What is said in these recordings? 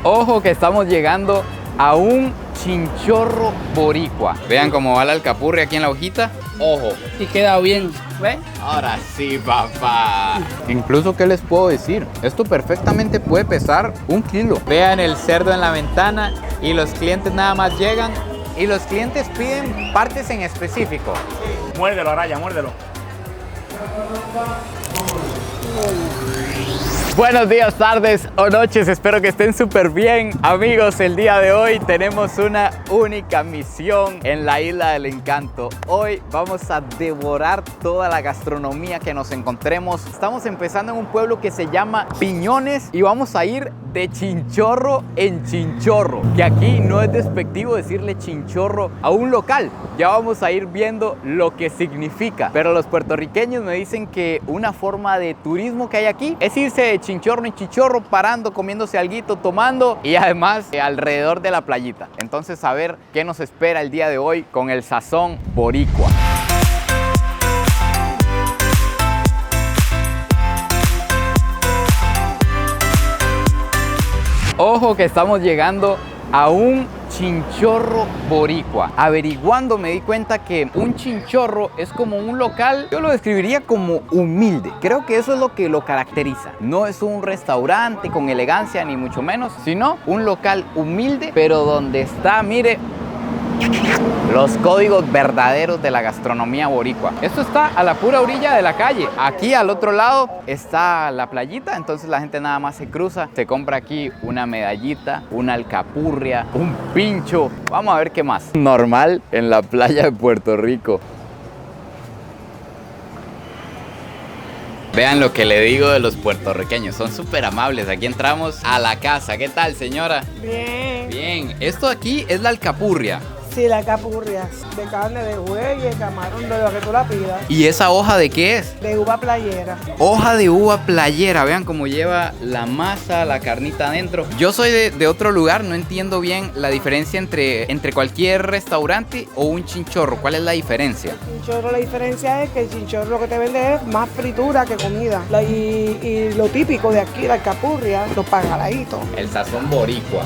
Ojo que estamos llegando a un chinchorro boricua. Vean cómo va la alcapurria aquí en la hojita. Ojo. Y queda bien, ¿ves? Ahora sí, papá. Incluso, ¿qué les puedo decir? Esto perfectamente puede pesar 1 kilo. Vean el cerdo en la ventana y los clientes nada más llegan y los clientes piden partes en específico. Muérdelo, Araya, muérdelo. Buenos días, tardes o noches, espero que estén súper bien. Amigos, el día de hoy tenemos una única misión en la Isla del Encanto. Hoy vamos a devorar toda la gastronomía que nos encontremos. Estamos empezando en un pueblo que se llama Piñones y vamos a ir de chinchorro en chinchorro. Que aquí no es despectivo decirle chinchorro a un local. Ya vamos a ir viendo lo que significa. Pero los puertorriqueños me dicen que una forma de turismo que hay aquí es irse de chinchorro en chinchorro, parando, comiéndose alguito, tomando y además alrededor de la playita. Entonces, a ver qué nos espera el día de hoy con el sazón boricua. Ojo que estamos llegando a un chinchorro boricua. Averiguando me di cuenta que un chinchorro es como un local, yo lo describiría como humilde. Creo que eso es lo que lo caracteriza. No es un restaurante con elegancia ni mucho menos, sino un local humilde, pero donde está, mire, los códigos verdaderos de la gastronomía boricua. Esto está a la pura orilla de la calle. Aquí al otro lado está la playita, entonces la gente nada más se cruza, se compra aquí una medallita, una alcapurria, un pincho. Vamos a ver qué más. Normal en la playa de Puerto Rico. Vean lo que le digo de los puertorriqueños, son súper amables. Aquí entramos a la casa. ¿Qué tal, señora? Bien. Bien, esto aquí es la alcapurria. Sí, la alcapurria de carne de buey, de camarón, de lo que tú la pidas. ¿Y esa hoja de qué es? De uva playera. Hoja de uva playera, vean cómo lleva la masa, la carnita adentro. Yo soy de otro lugar, no entiendo bien la diferencia entre cualquier restaurante o un chinchorro. ¿Cuál es la diferencia? El chinchorro, la diferencia es que el chinchorro lo que te vende es más fritura que comida. Y lo típico de aquí, la alcapurria, los pagaladitos. El sazón boricua.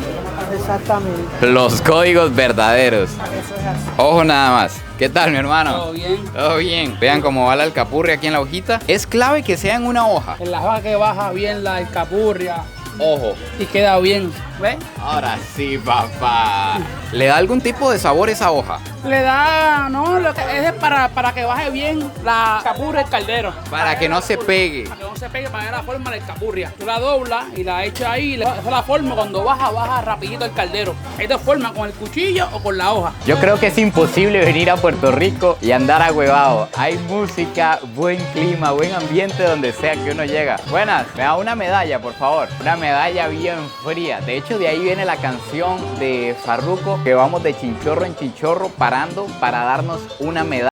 Exactamente. Los códigos verdaderos. Eso es así. Ojo nada más. ¿Qué tal, mi hermano? Todo bien. Todo bien. Vean cómo va la alcapurria aquí en la hojita. Es clave que sea en una hoja. En la hoja que baja bien la alcapurria Ojo. y queda bien, ¿ves? Ahora sí, papá. ¿Le da algún tipo de sabor esa hoja? Le da, no, lo que es para que baje bien la alcapurria del caldero. Para que no se pegue. Para que no se pegue, para ver la forma de la alcapurria. Tú la doblas y la echas ahí, esa es la forma, cuando baja rapidito el caldero. Hay dos formas, con el cuchillo o con la hoja. Yo creo que es imposible venir a Puerto Rico y andar ahuevado. Hay música, buen clima, buen ambiente donde sea que uno llega. Buenas, me da una medalla, por favor. Una medalla bien fría. De hecho, de ahí viene la canción de Farruko, que vamos de chinchorro en chinchorro parando para darnos una medalla.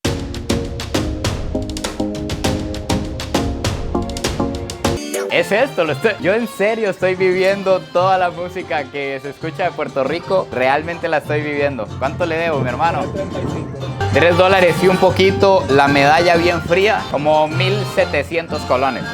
Es esto, yo en serio estoy viviendo toda la música que se escucha de Puerto Rico, realmente la estoy viviendo. ¿Cuánto le debo, mi hermano? 35. $3 y un poquito, la medalla bien fría, como 1,700 colones.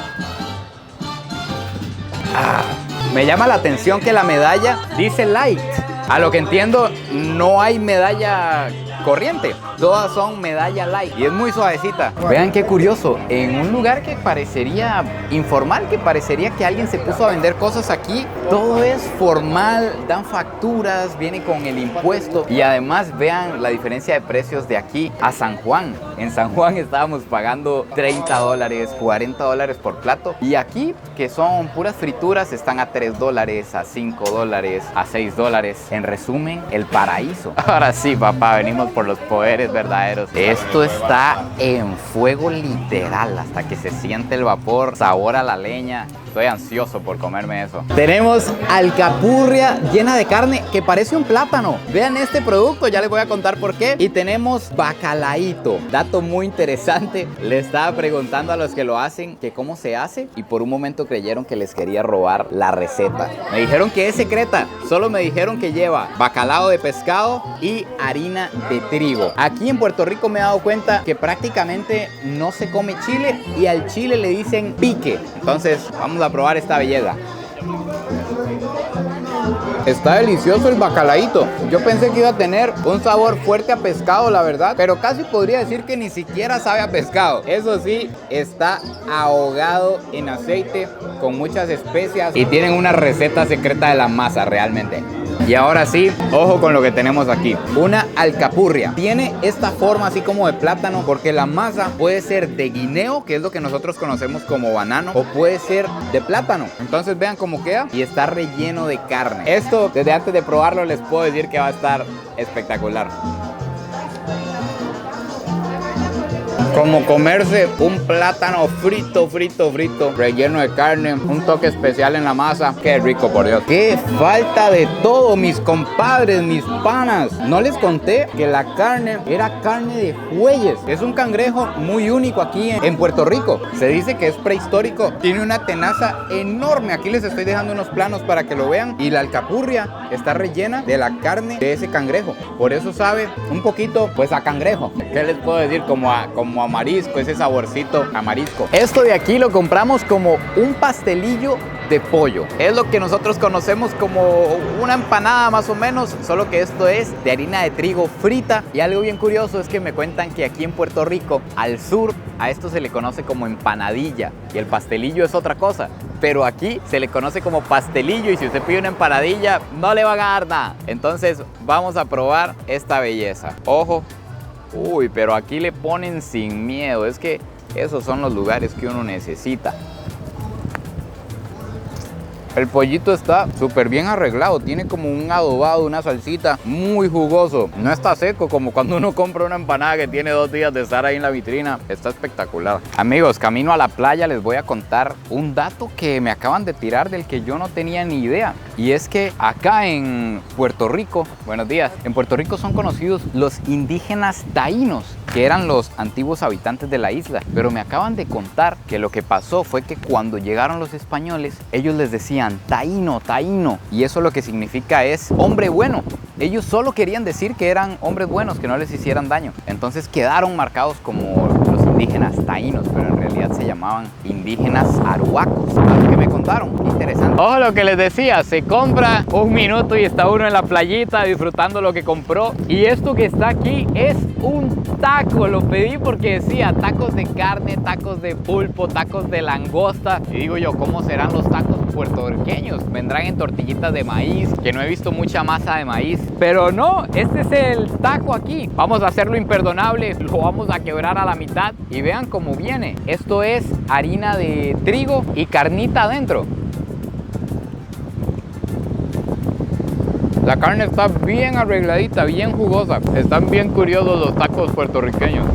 Me llama la atención que la medalla dice light. A lo que entiendo, no hay medalla corriente, todas son medalla light y es muy suavecita. Vean qué curioso, en un lugar que parecería informal, que parecería que alguien se puso a vender cosas aquí, todo es formal, dan facturas, viene con el impuesto y además vean la diferencia de precios de aquí a San Juan. En San Juan estábamos pagando $30, $40 por plato y aquí, que son puras frituras, están a $3, a $5, a $6. En resumen, el paraíso. Ahora sí, papá, venimos por los poderes verdaderos. Esto está en fuego literal hasta que se siente el vapor, sabor a la leña. Estoy ansioso por comerme eso. Tenemos alcapurria llena de carne que parece un plátano. Vean este producto, ya les voy a contar por qué. Y tenemos bacalaíto. Dato muy interesante. Le estaba preguntando a los que lo hacen que cómo se hace y por un momento creyeron que les quería robar la receta. Me dijeron que es secreta. Solo me dijeron que lleva bacalao de pescado y harina de trigo. Aquí en Puerto Rico me he dado cuenta que prácticamente no se come chile y al chile le dicen pique. Entonces, vamos a probar esta belleza. Está delicioso el bacalaíto. Yo pensé que iba a tener un sabor fuerte a pescado, la verdad, pero casi podría decir que ni siquiera sabe a pescado. Eso sí, está ahogado en aceite con muchas especias y tienen una receta secreta de la masa realmente. Y ahora sí, ojo con lo que tenemos aquí. Una alcapurria. Tiene esta forma así como de plátano porque la masa puede ser de guineo, que es lo que nosotros conocemos como banano, o puede ser de plátano. Entonces vean cómo queda y está relleno de carne. Esto, desde antes de probarlo, les puedo decir que va a estar espectacular. Como comerse un plátano frito, relleno de carne, un toque especial en la masa. Qué rico, por Dios. Qué falta de todo, mis compadres, mis panas. No les conté que la carne era carne de jueyes. Es un cangrejo muy único aquí en Puerto Rico. Se dice que es prehistórico. Tiene una tenaza enorme. Aquí les estoy dejando unos planos para que lo vean. Y la alcapurria está rellena de la carne de ese cangrejo. Por eso sabe un poquito, pues, a cangrejo. ¿Qué les puedo decir? Como a marisco, ese saborcito a marisco. Esto de aquí lo compramos como un pastelillo de pollo. Es lo que nosotros conocemos como una empanada más o menos, solo que esto es de harina de trigo frita. Y algo bien curioso es que me cuentan que aquí en Puerto Rico, al sur, a esto se le conoce como empanadilla y el pastelillo es otra cosa. Pero aquí se le conoce como pastelillo y si usted pide una empanadilla no le van a dar nada. Entonces vamos a probar esta belleza. Ojo. Uy, pero aquí le ponen sin miedo. Es que esos son los lugares que uno necesita. El pollito está súper bien arreglado. Tiene como un adobado, una salsita muy jugoso. No está seco como cuando uno compra una empanada que tiene 2 días de estar ahí en la vitrina. Está espectacular. Amigos, camino a la playa les voy a contar un dato que me acaban de tirar del que yo no tenía ni idea. Y es que acá en Puerto Rico, buenos días, en Puerto Rico son conocidos los indígenas taínos, que eran los antiguos habitantes de la isla. Pero me acaban de contar que lo que pasó fue que cuando llegaron los españoles, ellos les decían taíno, taíno, y eso lo que significa es hombre bueno. Ellos solo querían decir que eran hombres buenos, que no les hicieran daño. Entonces quedaron marcados como los indígenas taínos, pero en realidad se llamaban indígenas aruacos. Algo que me contaron, interesante. Ojo lo que les decía, se compra un minuto y está uno en la playita disfrutando lo que compró. Y esto que está aquí es un taco, lo pedí porque decía tacos de carne, tacos de pulpo, tacos de langosta. Y digo yo, ¿cómo serán los tacos puertorriqueños? Vendrán en tortillitas de maíz, que no he visto mucha masa de maíz. Pero no, este es el taco aquí. Vamos a hacerlo imperdonable, lo vamos a quebrar a la mitad y vean cómo viene. Esto es harina de trigo y carnita adentro. La carne está bien arregladita, bien jugosa. Están bien curiosos los tacos puertorriqueños.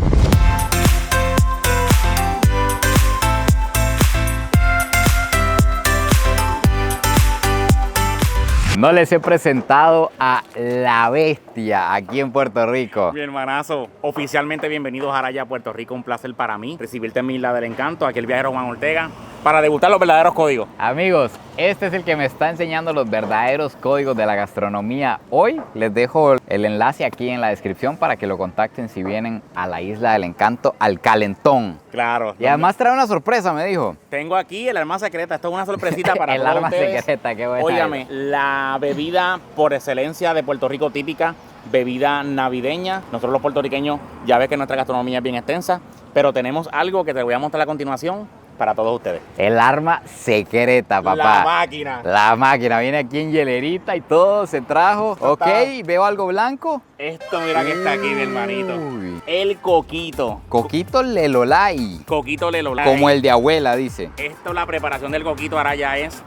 No les he presentado a la bestia aquí en Puerto Rico. Mi hermanazo, oficialmente bienvenidos a Araya, Puerto Rico. Un placer para mí recibirte en mi Isla del Encanto. Aquí el viajero Juan Ortega para degustar los verdaderos códigos. Amigos, este es el que me está enseñando los verdaderos códigos de la gastronomía. Hoy les dejo el enlace aquí en la descripción para que lo contacten si vienen a la Isla del Encanto, al Calentón. Claro. Y además trae una sorpresa, me dijo. Tengo aquí el arma secreta. Esto es una sorpresita para el todos arma ustedes. secreta, qué buena. Óigame, la bebida por excelencia de Puerto Rico típica, bebida navideña. Nosotros los puertorriqueños, ya ves que nuestra gastronomía es bien extensa, pero tenemos algo que te voy a mostrar a continuación para todos ustedes. El arma secreta, papá. La máquina. La máquina. Viene aquí en hielerita y todo, se trajo. Esto ok, está... veo algo blanco. Esto mira que está aquí, mi hermanito. Uy. El coquito. Coquito lelolay. Coquito lelolay. Como el de abuela, dice. Esto, la preparación del coquito Araya es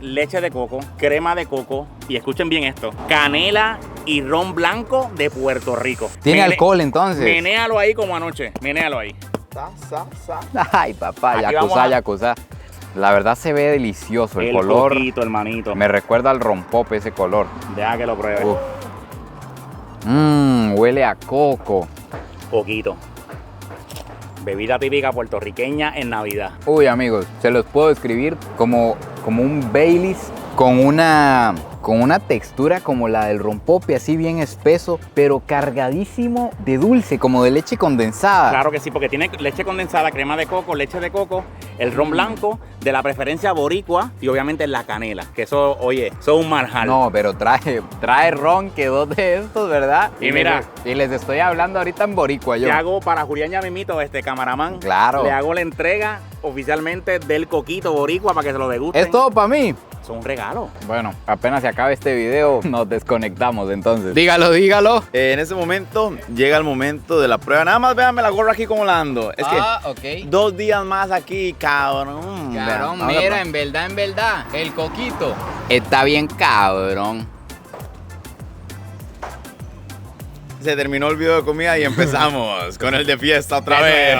leche de coco, crema de coco y escuchen bien esto, canela y ron blanco de Puerto Rico. ¿Tiene alcohol entonces? Menéalo ahí como anoche, menéalo ahí. Ay, papá, Aquí yakuza, yakuza. La verdad se ve delicioso el color. Coquito, hermanito. Me recuerda al rompope ese color. Deja que lo pruebe. Huele a coco. Coquito. Bebida típica puertorriqueña en Navidad. Uy, amigos, se los puedo describir como un Baileys con una con una textura como la del rompope, así bien espeso, pero cargadísimo de dulce, como de leche condensada. Claro que sí, porque tiene leche condensada, crema de coco, leche de coco, el ron blanco, de la preferencia boricua y obviamente la canela, que eso, oye, eso es un manjar. No, pero trae ron que dos de estos, ¿verdad? Y mira, y les estoy hablando ahorita en boricua yo. Le hago para Julián Yamimito, camaraman. Claro. Le hago la entrega oficialmente del coquito boricua para que se lo degusten. ¿Es todo para mí? Es un regalo. Bueno, apenas se acabe este video, nos desconectamos entonces. Dígalo. En ese momento llega el momento de la prueba. Nada más véanme la gorra aquí como la ando. Es ok. 2 días más aquí, cabrón. Cabrón, Vean, mira, en verdad, el coquito está bien cabrón. Se terminó el video de comida y empezamos con el de fiesta otra vez.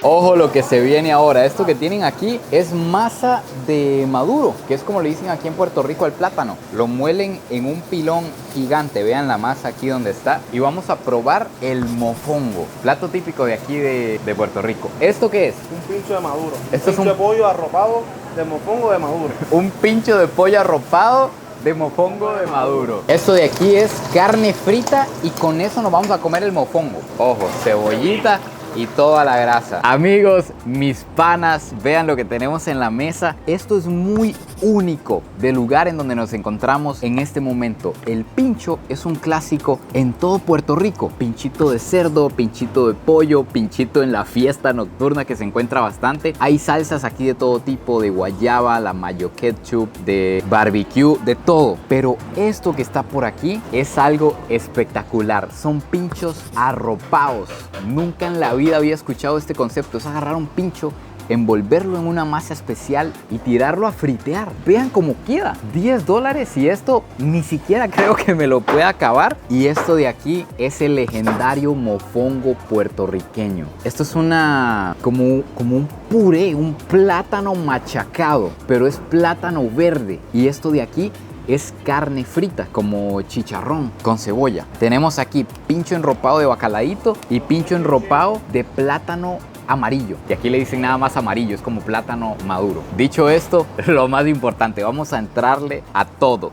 Ojo lo que se viene ahora. Esto que tienen aquí es masa de maduro, que es como le dicen aquí en Puerto Rico al plátano. Lo muelen en un pilón gigante. Vean la masa aquí donde está. Y vamos a probar el mofongo, plato típico de aquí de Puerto Rico. ¿Esto qué es? Un pincho de maduro. Esto es pincho de pollo arropado de mofongo de maduro. Un pincho de pollo arropado de mofongo de maduro. Esto de aquí es carne frita y con eso nos vamos a comer el mofongo. Ojo, cebollita y toda la grasa. Amigos, mis panas, vean lo que tenemos en la mesa. Esto es muy único del lugar en donde nos encontramos en este momento. El pincho es un clásico en todo Puerto Rico. Pinchito de cerdo, pinchito de pollo, pinchito en la fiesta nocturna que se encuentra bastante. Hay salsas aquí de todo tipo, de guayaba, la mayo ketchup, de barbecue, de todo. Pero esto que está por aquí es algo espectacular. Son pinchos arropados. Nunca en la vida había escuchado este concepto. Es agarrar un pincho, envolverlo en una masa especial y tirarlo a fritear. Vean cómo queda. $10 y esto ni siquiera creo que me lo pueda acabar. Y esto de aquí es el legendario mofongo puertorriqueño. Esto es como un puré, un plátano machacado, pero es plátano verde. Y esto de aquí es carne frita, como chicharrón con cebolla. Tenemos aquí pincho enropado de bacalaíto y pincho enropado de plátano amarillo. Y aquí le dicen nada más amarillo, es como plátano maduro. Dicho esto, lo más importante, vamos a entrarle a todo.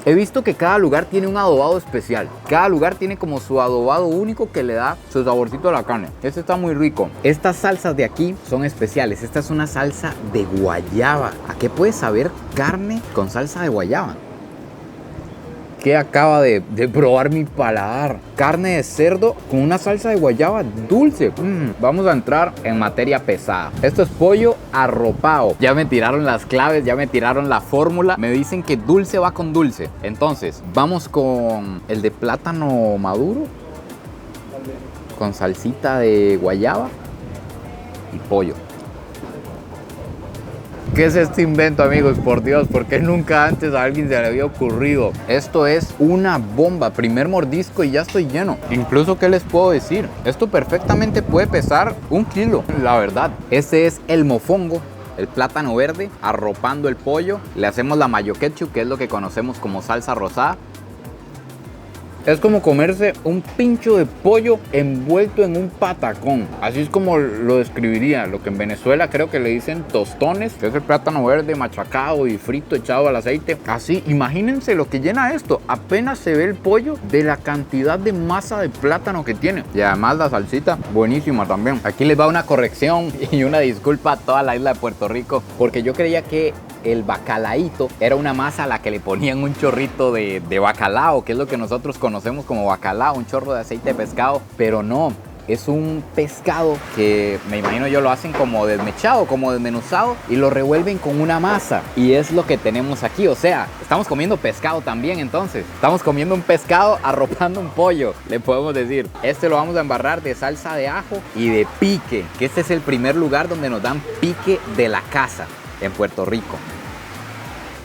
He visto que cada lugar tiene un adobado especial. Cada lugar tiene como su adobado único que le da su saborcito a la carne. Este está muy rico. Estas salsas de aquí son especiales. Esta es una salsa de guayaba. ¿A qué puede saber carne con salsa de guayaba? ¿Qué acaba de probar mi paladar? Carne de cerdo con una salsa de guayaba dulce. Vamos a entrar en materia pesada. Esto es pollo arropado. Ya me tiraron las claves, ya me tiraron la fórmula. Me dicen que dulce va con dulce. Entonces, vamos con el de plátano maduro, con salsita de guayaba y pollo. ¿Qué es este invento, amigos? Por Dios, ¿por qué nunca antes a alguien se le había ocurrido? Esto es una bomba. Primer mordisco y ya estoy lleno. Incluso, ¿qué les puedo decir? Esto perfectamente puede pesar 1 kilo, la verdad. Este es el mofongo, el plátano verde, arropando el pollo. Le hacemos la mayo ketchup, que es lo que conocemos como salsa rosada. Es como comerse un pincho de pollo envuelto en un patacón. Así es como lo describiría. Lo que en Venezuela creo que le dicen tostones, que es el plátano verde machacado y frito echado al aceite. Así, imagínense lo que llena esto. Apenas se ve el pollo de la cantidad de masa de plátano que tiene. Y además la salsita, buenísima también. Aquí les va una corrección y una disculpa a toda la isla de Puerto Rico, porque yo creía que el bacalaíto era una masa a la que le ponían un chorrito de bacalao, que es lo que nosotros conocemos como bacalao, un chorro de aceite de pescado, pero no, es un pescado que me imagino yo lo hacen como desmechado, como desmenuzado y lo revuelven con una masa y es lo que tenemos aquí. O sea, estamos comiendo pescado también. Entonces estamos comiendo un pescado arropando un pollo, le podemos decir. Este lo vamos a embarrar de salsa de ajo y de pique, que este es el primer lugar donde nos dan pique de la casa en Puerto Rico.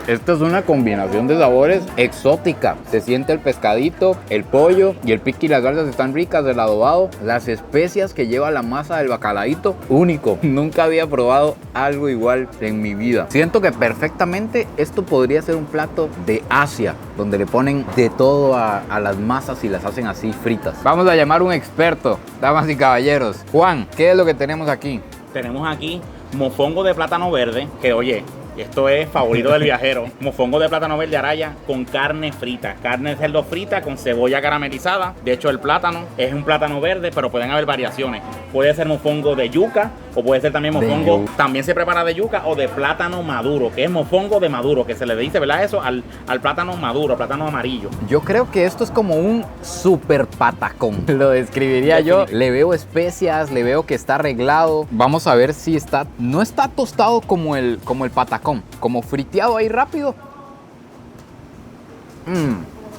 Esta es una combinación de sabores exótica. Se siente el pescadito, el pollo y el pique y las salsas están ricas, el adobado, las especias que lleva la masa del bacalaíto, único. Nunca había probado algo igual en mi vida. Siento que perfectamente esto podría ser un plato de Asia, donde le ponen de todo a las masas y las hacen así fritas. Vamos a llamar a un experto, damas y caballeros. Juan, ¿qué es lo que tenemos aquí? Tenemos aquí mofongo de plátano verde, que oye, esto es favorito del viajero. Mofongo de plátano verde Araya con carne frita. Carne de cerdo frita con cebolla caramelizada. De hecho, el plátano es un plátano verde, pero pueden haber variaciones. Puede ser mofongo de yuca o puede ser también mofongo. También se prepara de yuca o de plátano maduro, que es mofongo de maduro, que se le dice, ¿verdad? Eso al plátano maduro, plátano amarillo. Yo creo que esto es como un super patacón. Lo describiría yo. Le veo especias, le veo que está arreglado. Vamos a ver si está... No está tostado como el patacón. Como friteado ahí rápido.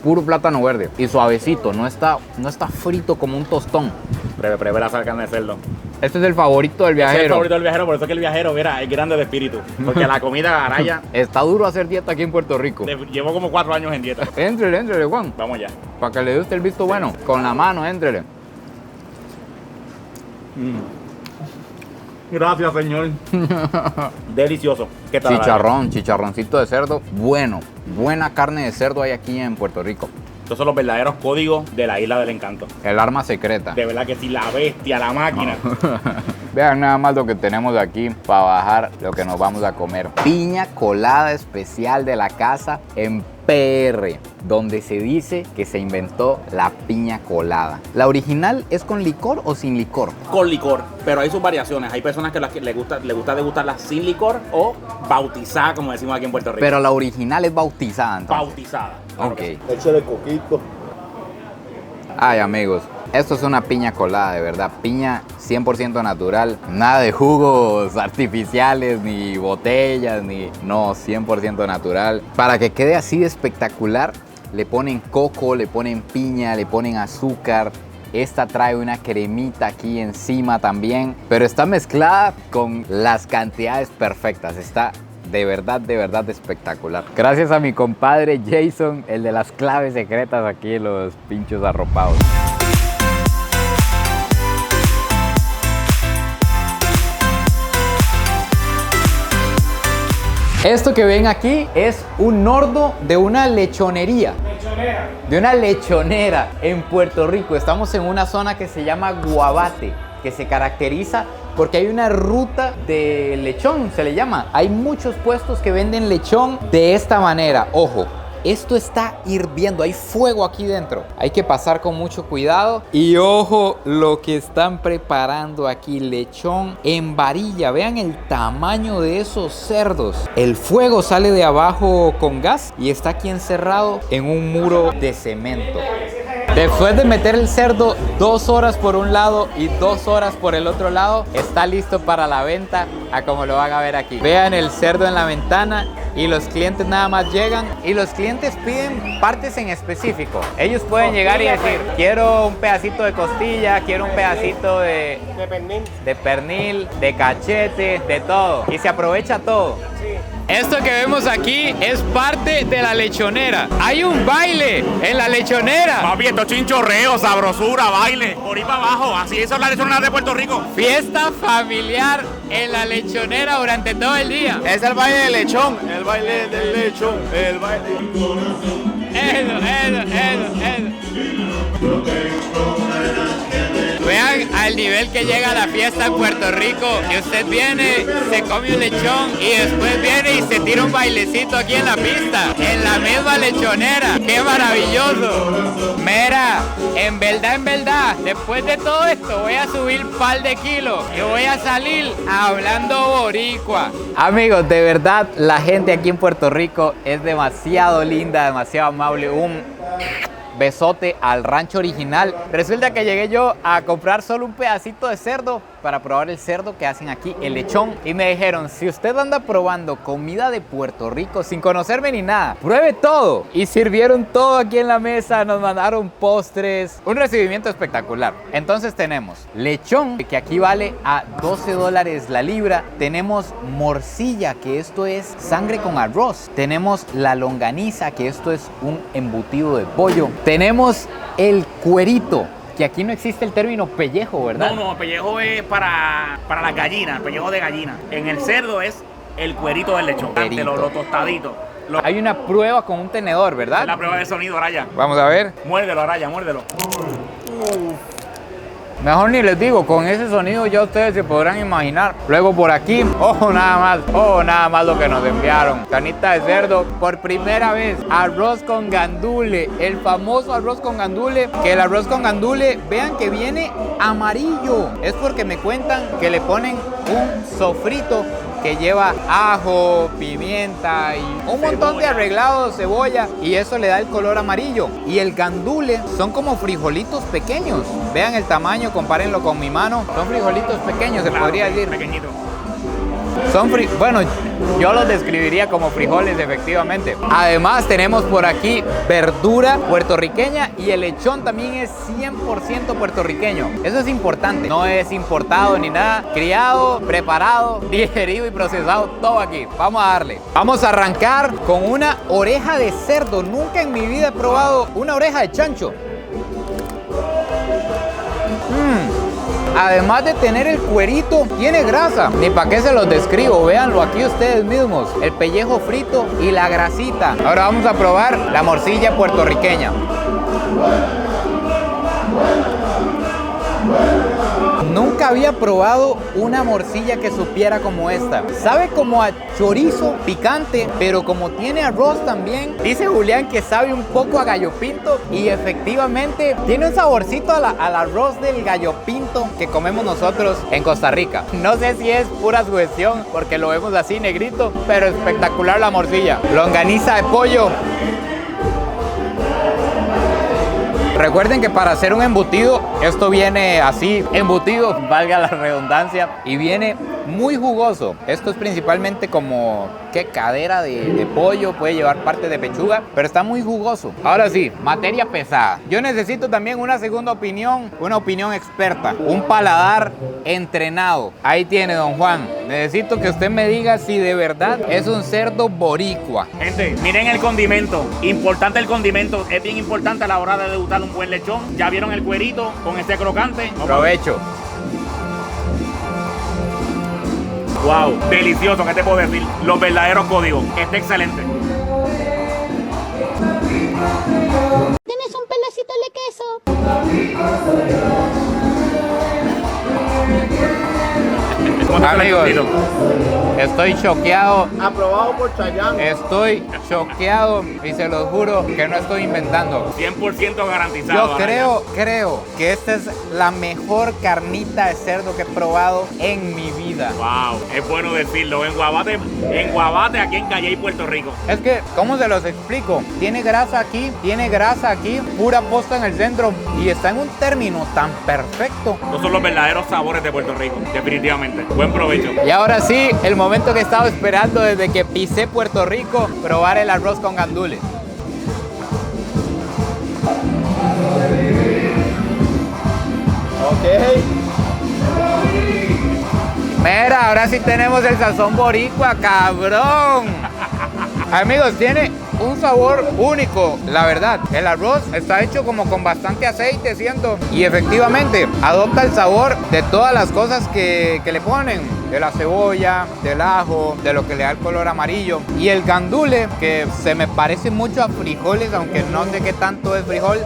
Puro plátano verde. Y suavecito, no está frito como un tostón. Breve la carne de cerdo. Este es el favorito del viajero. Es el favorito del viajero, por eso es que el viajero, mira, es grande de espíritu. Porque la comida Araya... Está duro hacer dieta aquí en Puerto Rico. Llevo como 4 años en dieta. Éntrele, Juan. Vamos ya. Para que le dé usted el visto bueno. Con la mano, éntrele. Gracias, señor. Delicioso. ¿Qué tal? Chicharroncito de cerdo. Bueno, buena carne de cerdo hay aquí en Puerto Rico. Estos son los verdaderos códigos de la Isla del Encanto. El arma secreta. De verdad que sí, la bestia, la máquina. Vean nada más lo que tenemos de aquí para bajar lo que nos vamos a comer. Piña colada especial de la casa en PR, donde se dice que se inventó la piña colada. ¿La original es con licor o sin licor? Con licor, pero hay sus variaciones. Hay personas que les gusta degustarla sin licor o bautizada, como decimos aquí en Puerto Rico. Pero la original es bautizada, entonces. Bautizada. Claro, ok. Échale coquito. Ay, amigos, esto es una piña colada, de verdad. Piña 100% natural. Nada de jugos artificiales, ni botellas, ni... No, 100% natural. Para que quede así de espectacular, le ponen coco, le ponen piña, le ponen azúcar. Esta trae una cremita aquí encima también. Pero está mezclada con las cantidades perfectas. Está... de verdad espectacular. Gracias a mi compadre Jason, el de las claves secretas aquí en los pinchos arropados. Esto que ven aquí es un horno de una lechonería. De una lechonera en Puerto Rico. Estamos en una zona que se llama Guabate, que se caracteriza porque hay una ruta de lechón, se le llama. Hay muchos puestos que venden lechón de esta manera. Ojo, esto está hirviendo, hay fuego aquí dentro. Hay que pasar con mucho cuidado. Y ojo lo que están preparando aquí, lechón en varilla. Vean el tamaño de esos cerdos. El fuego sale de abajo con gas y está aquí encerrado en un muro de cemento. Después de meter el cerdo 2 horas por un lado y 2 horas por el otro lado, está listo para la venta, a como lo van a ver aquí. Vean el cerdo en la ventana y los clientes nada más llegan y los clientes piden partes en específico. Ellos pueden llegar y decir, quiero un pedacito de costilla, quiero un pedacito de pernil, de cachete, de todo. Y se aprovecha todo. Esto que vemos aquí es parte de la lechonera. Hay un baile en la lechonera. Papi, esto es chinchorreo, sabrosura, baile. Por ahí para abajo, así son las lechoneras de Puerto Rico. Fiesta familiar en la lechonera durante todo el día. Es el baile del lechón. El baile del lechón. El baile. Eso. Vean al nivel que llega la fiesta en Puerto Rico. Que usted viene, se come un lechón y después viene y se tira un bailecito aquí en la pista, en la misma lechonera. ¡Qué maravilloso! Mira, en verdad, después de todo esto voy a subir un par de kilos y voy a salir hablando boricua. Amigos, de verdad, la gente aquí en Puerto Rico es demasiado linda, demasiado amable. Un besote al rancho original. Resulta que llegué yo a comprar solo un pedacito de cerdo para probar el cerdo que hacen aquí, el lechón. Y me dijeron, si usted anda probando comida de Puerto Rico sin conocerme ni nada, pruebe todo. Y sirvieron todo aquí en la mesa, nos mandaron postres, un recibimiento espectacular. Entonces tenemos lechón, que aquí vale a $12 la libra. Tenemos morcilla, que esto es sangre con arroz. Tenemos la longaniza, que esto es un embutido de pollo. Tenemos el cuerito, que aquí no existe el término pellejo, ¿verdad? No, pellejo es para las gallinas, pellejo de gallina. En el cerdo es el cuerito del lechón, lo tostadito. Hay una prueba con un tenedor, ¿verdad? La prueba de sonido, Araya. Vamos a ver. Muérdelo, Araya, muérdelo. Mejor ni les digo, con ese sonido ya ustedes se podrán imaginar. Luego por aquí, ojo nada más lo que nos enviaron. Carnita de cerdo, por primera vez, arroz con gandule, el famoso arroz con gandule, que el arroz con gandule, vean que viene amarillo. Es porque me cuentan que le ponen un sofrito que lleva ajo, pimienta y un montón de arreglados, cebolla, y eso le da el color amarillo. Y el gandule son como frijolitos pequeños. Vean el tamaño, compárenlo con mi mano. Son frijolitos pequeños, se podría decir. Pequeñito. Bueno, yo los describiría como frijoles, efectivamente. Además, tenemos por aquí verdura puertorriqueña y el lechón también es 100% puertorriqueño. Eso es importante. No es importado ni nada. Criado, preparado, digerido y procesado, todo aquí. Vamos a darle. Vamos a arrancar con una oreja de cerdo. Nunca en mi vida he probado una oreja de chancho. Además de tener el cuerito, tiene grasa. Ni para qué se los describo, véanlo aquí ustedes mismos. El pellejo frito y la grasita. Ahora vamos a probar la morcilla puertorriqueña. Nunca había probado una morcilla que supiera como esta. Sabe como a chorizo picante, pero como tiene arroz también. Dice Julián que sabe un poco a gallo pinto y efectivamente tiene un saborcito al arroz del gallo pinto que comemos nosotros en Costa Rica. No sé si es pura sugestión porque lo vemos así negrito, pero espectacular la morcilla. Longaniza de pollo. Recuerden que para hacer un embutido, esto viene así, embutido, valga la redundancia, y viene muy jugoso. Esto es principalmente como, ¿qué? Cadera de pollo, puede llevar parte de pechuga, pero está muy jugoso. Ahora sí, materia pesada. Yo necesito también una segunda opinión, una opinión experta, un paladar entrenado. Ahí tiene, don Juan. Necesito que usted me diga si de verdad es un cerdo boricua. Gente, miren el condimento. Importante el condimento. Es bien importante a la hora de degustar un buen lechón. Ya vieron el cuerito con este crocante. Provecho. Wow, delicioso, ¿qué te puedo decir? Los verdaderos códigos. Está excelente. ¿Tienes un pedacito de queso? Amigos, estoy choqueado. Aprobado por Chayanne. Estoy choqueado y se los juro que no estoy inventando. 100% garantizado. Yo creo que esta es la mejor carnita de cerdo que he probado en mi vida. Wow, es bueno decirlo. En Guabate, aquí en Calley, Puerto Rico. Es que, ¿cómo se los explico? Tiene grasa aquí, pura posta en el centro y está en un término tan perfecto. Estos son los verdaderos sabores de Puerto Rico, definitivamente. Buen provecho. Y ahora sí, el momento que he estado esperando desde que pisé Puerto Rico, probar el arroz con gandules. Ok. Mira, ahora sí tenemos el sazón boricua, cabrón. Amigos, tiene un sabor único, la verdad. El arroz está hecho como con bastante aceite, siento. Y efectivamente, adopta el sabor de todas las cosas que le ponen. De la cebolla, del ajo, de lo que le da el color amarillo. Y el gandule, que se me parece mucho a frijoles, aunque no sé qué tanto es frijol.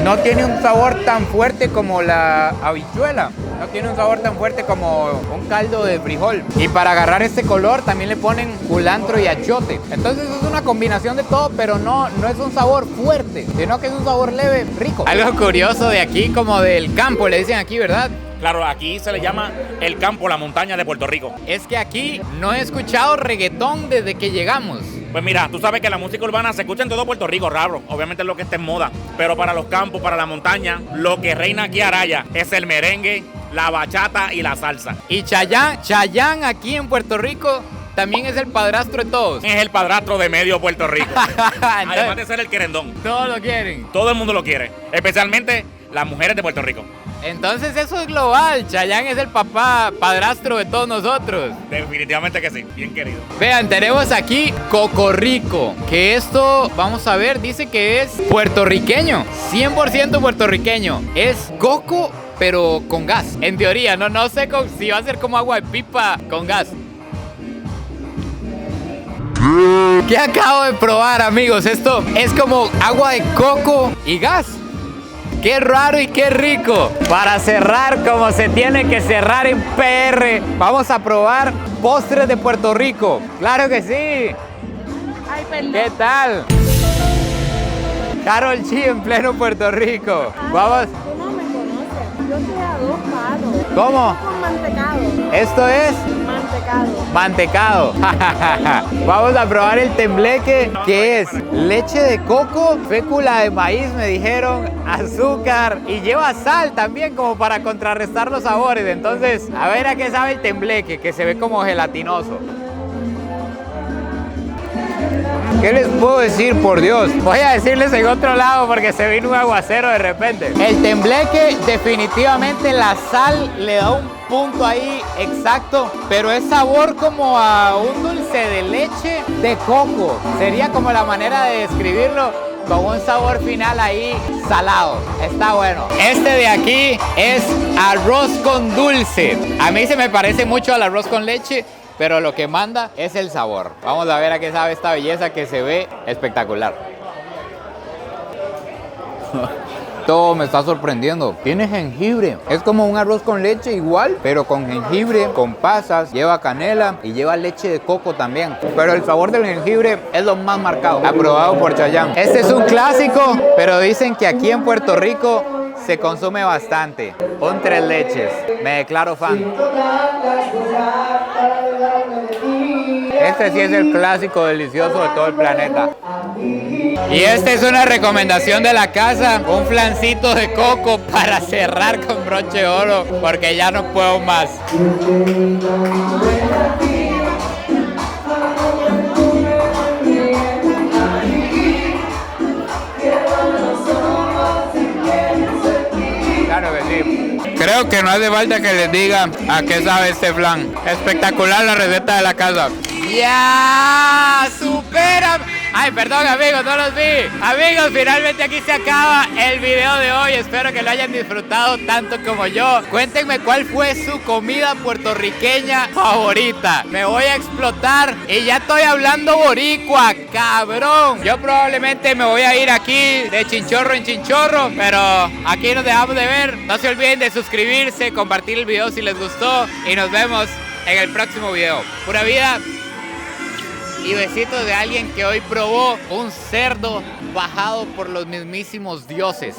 No tiene un sabor tan fuerte como la habichuela. No tiene un sabor tan fuerte como un caldo de frijol. Y para agarrar este color también le ponen culantro y achiote. Entonces es una combinación de todo, pero no es un sabor fuerte, sino que es un sabor leve, rico. Algo curioso de aquí, como del campo, le dicen aquí, ¿verdad? Claro, aquí se le llama el campo, la montaña de Puerto Rico. Es que aquí no he escuchado reggaetón desde que llegamos. Pues mira, tú sabes que la música urbana se escucha en todo Puerto Rico, raro. Obviamente es lo que está en moda. Pero para los campos, para la montaña, lo que reina aquí a raya es el merengue, la bachata y la salsa. Y Chayanne aquí en Puerto Rico también es el padrastro de todos. Es el padrastro de medio Puerto Rico. Además de ser el querendón. Todos lo quieren. Todo el mundo lo quiere. Especialmente las mujeres de Puerto Rico. Entonces eso es global. Chayanne es el papá, padrastro de todos nosotros. Definitivamente que sí, bien querido. Vean, tenemos aquí Cocorrico, que esto, vamos a ver, dice que es puertorriqueño, 100% puertorriqueño. Es coco, pero con gas. En teoría, no sé si va a ser como agua de pipa con gas. ¿Qué acabo de probar, amigos? Esto es como agua de coco y gas. ¡Qué raro y qué rico! Para cerrar como se tiene que cerrar en PR, vamos a probar postres de Puerto Rico. ¡Claro que sí! Ay, perdón. ¿Qué tal? Karol G en pleno Puerto Rico. Vamos. Tú no me conoces. Yo soy a 2 palos. ¿Cómo? Con mantecado. Esto es Mantecado. mantecado. Vamos a probar el tembleque, que es leche de coco, fécula de maíz, me dijeron, azúcar y lleva sal también como para contrarrestar los sabores. Entonces, a ver a qué sabe el tembleque, que se ve como gelatinoso. ¿Qué les puedo decir, por Dios? Voy a decirles en otro lado porque se vino un aguacero de repente. El tembleque, definitivamente la sal le da un punto ahí exacto, pero es sabor como a un dulce de leche de coco. Sería como la manera de describirlo, con un sabor final ahí salado. Está bueno. Este de aquí es arroz con dulce. A mí se me parece mucho al arroz con leche, pero lo que manda es el sabor. Vamos a ver a qué sabe esta belleza que se ve espectacular. Todo me está sorprendiendo. Tiene jengibre. Es como un arroz con leche igual, pero con jengibre, con pasas, lleva canela y lleva leche de coco también. Pero el sabor del jengibre es lo más marcado. Aprobado por Chayanne. Este es un clásico, pero dicen que aquí en Puerto Rico se consume bastante. Un tres leches. Me declaro fan. Este sí es el clásico delicioso de todo el planeta. Y esta es una recomendación de la casa, un flancito de coco para cerrar con broche de oro, porque ya no puedo más. Claro que sí. Creo que no hace falta que les diga a qué sabe este flan. Espectacular la receta de la casa. ¡Ya! ¡Supera! Ay, perdón amigos, no los vi. Amigos, finalmente aquí se acaba el video de hoy. Espero que lo hayan disfrutado tanto como yo. Cuéntenme cuál fue su comida puertorriqueña favorita. Me voy a explotar y ya estoy hablando boricua, cabrón. Yo probablemente me voy a ir aquí de chinchorro en chinchorro, pero aquí nos dejamos de ver. No se olviden de suscribirse, compartir el video si les gustó y nos vemos en el próximo video. Pura vida. Y besitos de alguien que hoy probó un cerdo bajado por los mismísimos dioses.